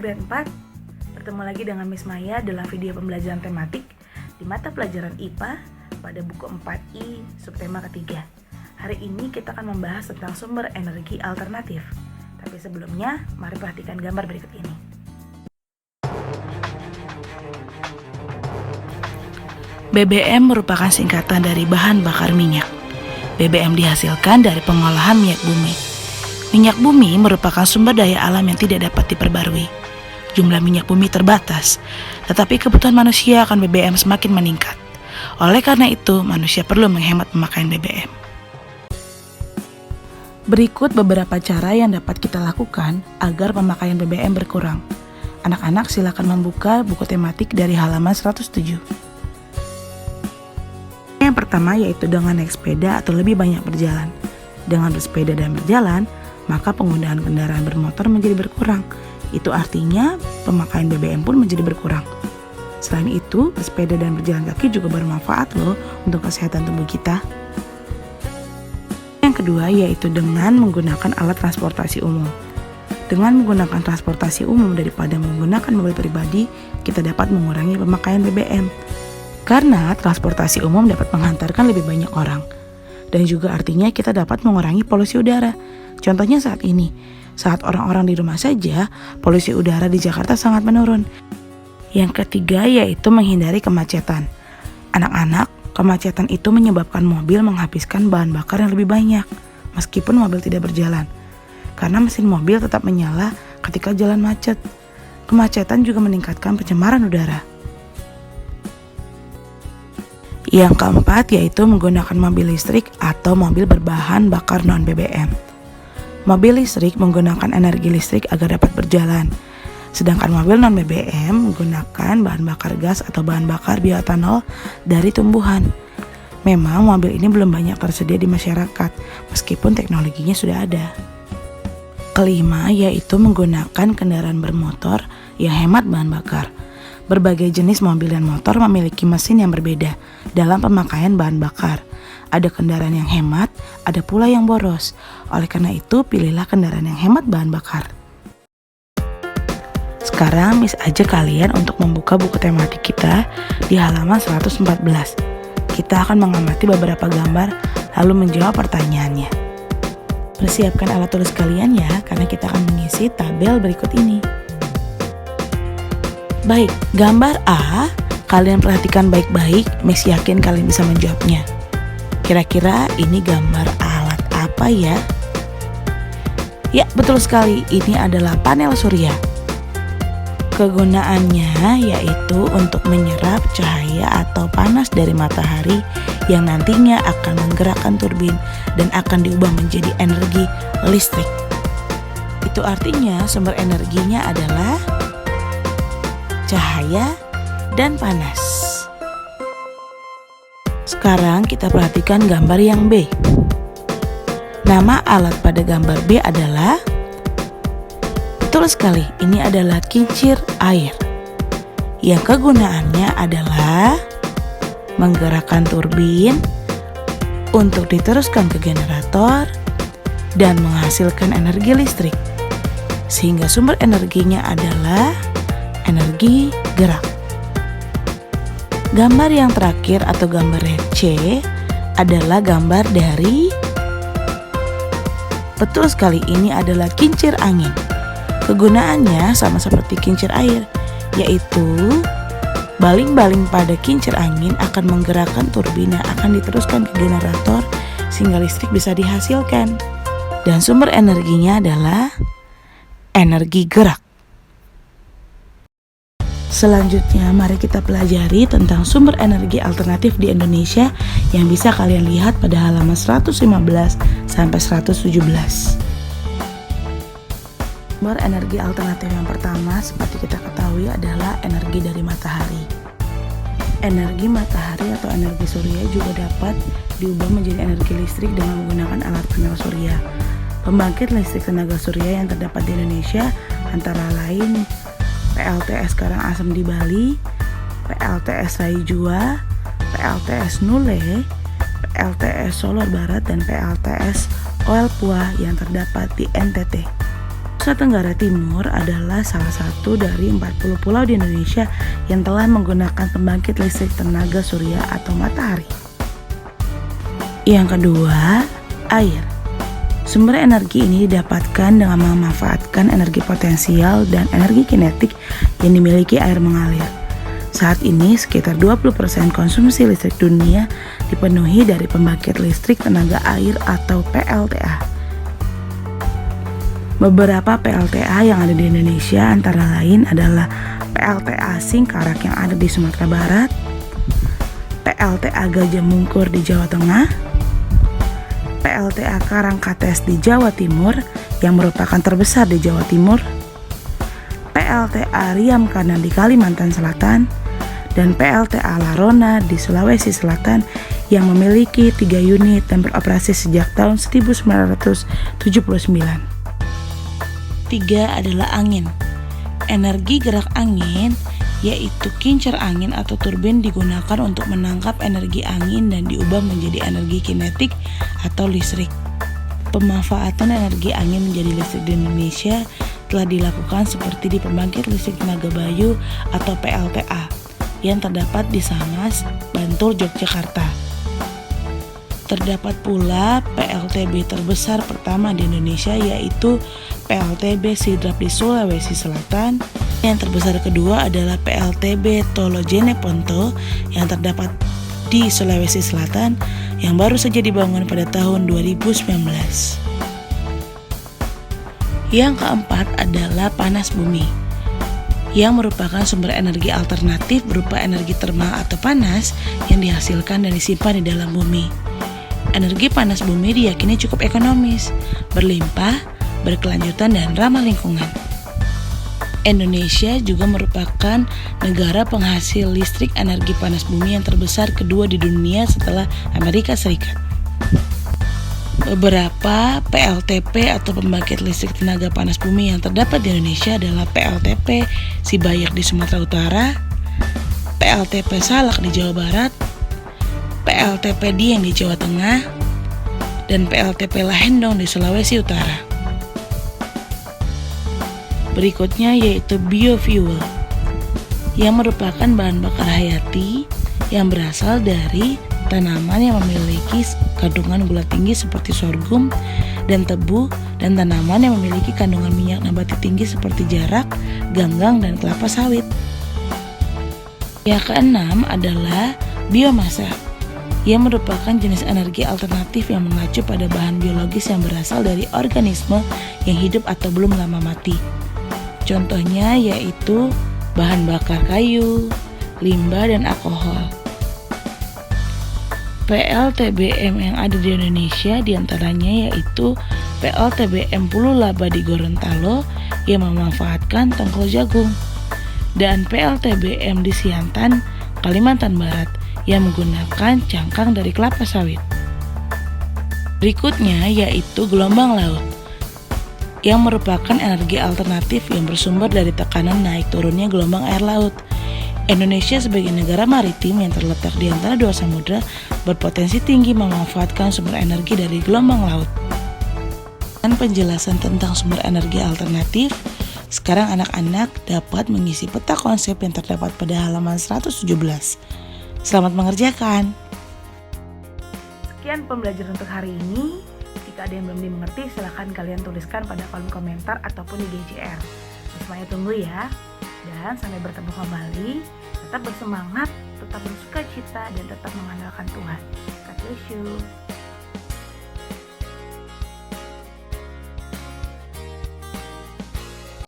grade 4. Bertemu lagi dengan Miss Maya dalam video pembelajaran tematik di mata pelajaran IPA pada buku 4I subtema ketiga. Hari ini kita akan membahas tentang sumber energi alternatif. Tapi sebelumnya, mari perhatikan gambar berikut ini. BBM merupakan singkatan dari bahan bakar minyak. BBM dihasilkan dari pengolahan minyak bumi. Minyak bumi merupakan sumber daya alam yang tidak dapat diperbarui. Jumlah minyak bumi terbatas, tetapi kebutuhan manusia akan BBM semakin meningkat. Oleh karena itu, manusia perlu menghemat pemakaian BBM. Berikut beberapa cara yang dapat kita lakukan agar pemakaian BBM berkurang. Anak-anak silakan membuka buku tematik dari halaman 107. Yang pertama yaitu dengan naik sepeda atau lebih banyak berjalan. Dengan bersepeda dan berjalan, maka penggunaan kendaraan bermotor menjadi berkurang. Itu artinya pemakaian BBM pun menjadi berkurang. Selain itu, bersepeda dan berjalan kaki juga bermanfaat loh untuk kesehatan tubuh kita. Yang kedua yaitu dengan menggunakan alat transportasi umum. Dengan menggunakan transportasi umum daripada menggunakan mobil pribadi, kita dapat mengurangi pemakaian BBM. Karena transportasi umum dapat menghantarkan lebih banyak orang. Dan juga artinya kita dapat mengurangi polusi udara. Contohnya saat ini, saat orang-orang di rumah saja, polusi udara di Jakarta sangat menurun. Yang ketiga yaitu menghindari kemacetan. Anak-anak, kemacetan itu menyebabkan mobil menghabiskan bahan bakar yang lebih banyak, meskipun mobil tidak berjalan. Karena mesin mobil tetap menyala ketika jalan macet. Kemacetan juga meningkatkan pencemaran udara. Yang keempat yaitu menggunakan mobil listrik atau mobil berbahan bakar non-BBM. Mobil listrik menggunakan energi listrik agar dapat berjalan. Sedangkan mobil non-BBM menggunakan bahan bakar gas atau bahan bakar bioetanol dari tumbuhan. Memang mobil ini belum banyak tersedia di masyarakat, meskipun teknologinya sudah ada. Kelima yaitu menggunakan kendaraan bermotor yang hemat bahan bakar. Berbagai jenis mobil dan motor memiliki mesin yang berbeda dalam pemakaian bahan bakar. Ada kendaraan yang hemat, ada pula yang boros. Oleh karena itu, pilihlah kendaraan yang hemat bahan bakar. Sekarang Miss ajak kalian untuk membuka buku tematik kita di halaman 114. Kita akan mengamati beberapa gambar lalu menjawab pertanyaannya. Persiapkan alat tulis kalian ya, karena kita akan mengisi tabel berikut ini. Baik, gambar A, kalian perhatikan baik-baik, Miss yakin kalian bisa menjawabnya. Kira-kira ini gambar alat apa ya? Ya, betul sekali, ini adalah panel surya. Kegunaannya yaitu untuk menyerap cahaya atau panas dari matahari yang nantinya akan menggerakkan turbin dan akan diubah menjadi energi listrik. Itu artinya sumber energinya adalah cahaya dan panas. Sekarang kita perhatikan gambar yang B. Nama alat pada gambar B adalah, betul sekali, ini adalah kincir air. Yang kegunaannya adalah menggerakkan turbin untuk diteruskan ke generator dan menghasilkan energi listrik. Sehingga sumber energinya adalah energi gerak. Gambar yang terakhir atau gambar C adalah gambar dari, betul sekali, ini adalah kincir angin. Kegunaannya sama seperti kincir air, yaitu baling-baling pada kincir angin akan menggerakkan turbin yang akan diteruskan ke generator sehingga listrik bisa dihasilkan. Dan sumber energinya adalah energi gerak. Selanjutnya, mari kita pelajari tentang sumber energi alternatif di Indonesia yang bisa kalian lihat pada halaman 115 sampai 117. Sumber energi alternatif yang pertama seperti kita ketahui adalah energi dari matahari. Energi matahari atau energi surya juga dapat diubah menjadi energi listrik dengan menggunakan alat panel surya. Pembangkit listrik tenaga surya yang terdapat di Indonesia antara lain PLTS Karangasem di Bali, PLTS Raijua, PLTS Nule, PLTS Solor Barat, dan PLTS Oel Pua yang terdapat di NTT. Nusa Tenggara Timur adalah salah satu dari 40 pulau di Indonesia yang telah menggunakan pembangkit listrik tenaga surya atau matahari. Yang kedua, air. Sumber energi ini didapatkan dengan memanfaatkan energi potensial dan energi kinetik yang dimiliki air mengalir. Saat ini, sekitar 20% konsumsi listrik dunia dipenuhi dari pembangkit listrik tenaga air atau PLTA. Beberapa PLTA yang ada di Indonesia antara lain adalah PLTA Singkarak yang ada di Sumatera Barat, PLTA Gajah Mungkur di Jawa Tengah, PLTA Karangkates di Jawa Timur yang merupakan terbesar di Jawa Timur, PLTA Riam Kanan di Kalimantan Selatan, dan PLTA Larona di Sulawesi Selatan yang memiliki 3 unit dan beroperasi sejak tahun 1979. 3 adalah angin. Energi gerak angin yaitu kincir angin atau turbin digunakan untuk menangkap energi angin dan diubah menjadi energi kinetik atau listrik. Pemanfaatan energi angin menjadi listrik di Indonesia telah dilakukan seperti di pembangkit listrik tenaga Bayu atau PLTA yang terdapat di Samas, Bantul, Yogyakarta. Terdapat pula PLTB terbesar pertama di Indonesia yaitu PLTB Sidrap di Sulawesi Selatan. Yang terbesar kedua adalah PLTB Tolojene Ponto yang terdapat di Sulawesi Selatan yang baru saja dibangun pada tahun 2019. Yang keempat adalah panas bumi yang merupakan sumber energi alternatif berupa energi termal atau panas yang dihasilkan dan disimpan di dalam bumi. Energi panas bumi diyakini cukup ekonomis, berlimpah, berkelanjutan, dan ramah lingkungan. Indonesia juga merupakan negara penghasil listrik energi panas bumi yang terbesar kedua di dunia setelah Amerika Serikat. Beberapa PLTP atau pembangkit listrik tenaga panas bumi yang terdapat di Indonesia adalah PLTP Sibayak di Sumatera Utara, PLTP Salak di Jawa Barat, PLTP Dieng di Jawa Tengah, dan PLTP Lahendong di Sulawesi Utara. Berikutnya yaitu biofuel yang merupakan bahan bakar hayati yang berasal dari tanaman yang memiliki kandungan gula tinggi seperti sorghum dan tebu, dan tanaman yang memiliki kandungan minyak nabati tinggi seperti jarak, ganggang, dan kelapa sawit. Yang keenam adalah biomasa yang merupakan jenis energi alternatif yang mengacu pada bahan biologis yang berasal dari organisme yang hidup atau belum lama mati. Contohnya yaitu bahan bakar kayu, limbah, dan alkohol. PLTBM yang ada di Indonesia diantaranya yaitu PLTBM Pulau Laba di Gorontalo yang memanfaatkan tongkol jagung, dan PLTBM di Siantan, Kalimantan Barat yang menggunakan cangkang dari kelapa sawit. Berikutnya yaitu gelombang laut yang merupakan energi alternatif yang bersumber dari tekanan naik turunnya gelombang air laut. Indonesia sebagai negara maritim yang terletak di antara 2 samudra berpotensi tinggi memanfaatkan sumber energi dari gelombang laut. Dan penjelasan tentang sumber energi alternatif, sekarang anak-anak dapat mengisi peta konsep yang terdapat pada halaman 117. Selamat mengerjakan. Sekian pembelajaran untuk hari ini. Jika ada yang belum dimengerti, silahkan kalian tuliskan pada kolom komentar ataupun di GCR. Semuanya tunggu ya. Dan sampai bertemu kembali, tetap bersemangat, tetap bersuka cita, dan tetap mengandalkan Tuhan. God bless you.